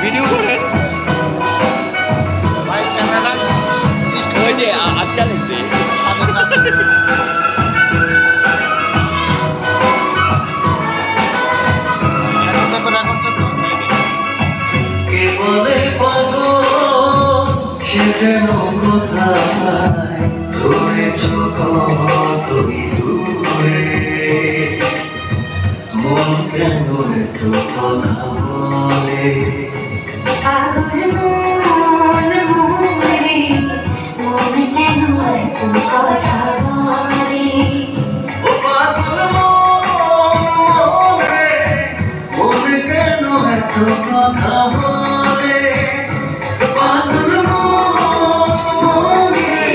video করেন ভাই camera হয়েছে আজকাল সে যেন কোথায় রয়েছ তুমি দূরে মন কেন এত কথা বলে পাগল মন মোরে মন কেন এত কথা বলে ও পাগল মনে মন কেন এত কথা বলে পাগল মনে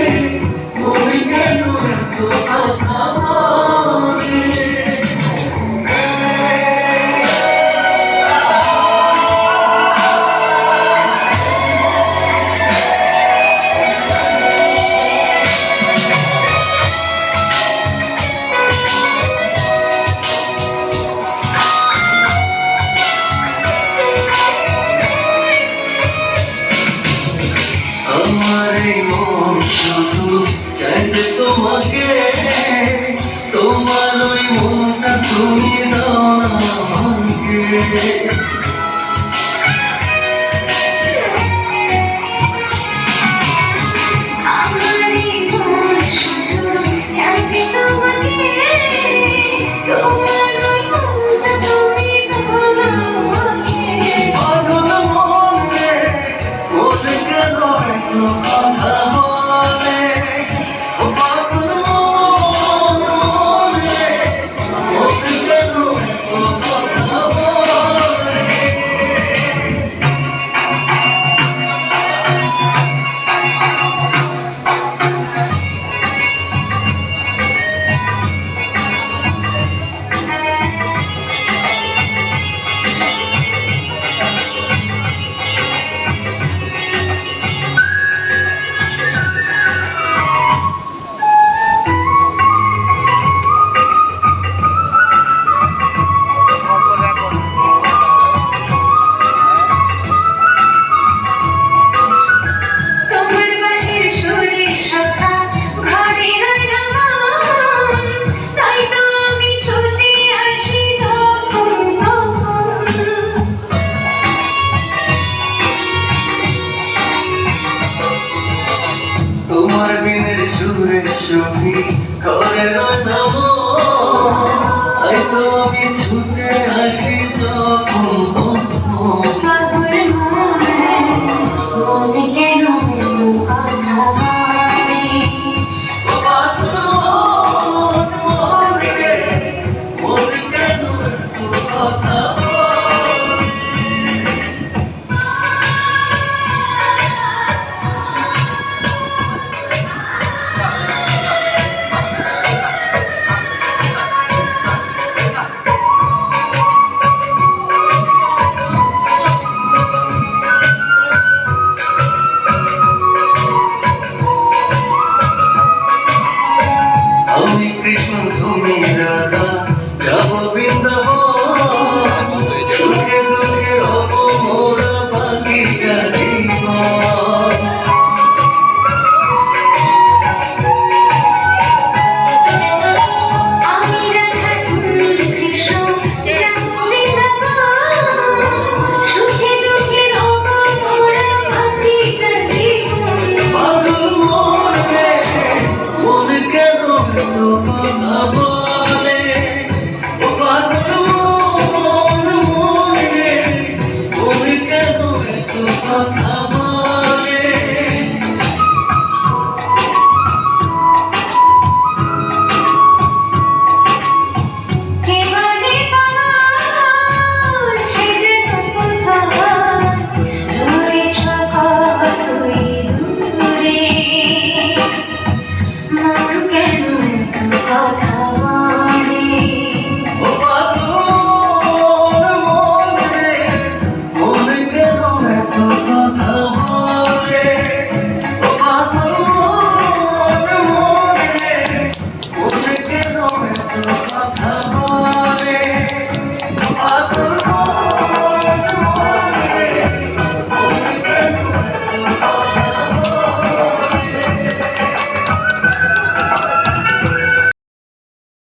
মন কেন এত কথা বলে আমার এই মন শুধু চাই যে তোমাকে তোমার ওই মনটা শুনিয়ে দাও না আমাকে আমারই মন শুধু চাইছে তোমাকে তোমার ওই মনটা তুমি বলো আমাকে পাগল মনে মন কেন এত কথা বলে ও পাগল মনে মন কেন এত কথা বলে তোমার বাঁশির সুরে সখা ঘরে রইল মন তাই তো আমি ছুটে আসি তখন তখন তোমার বিনের সুরে সখী ঘরে রইলাম তাই তো আমি ছুটে আসি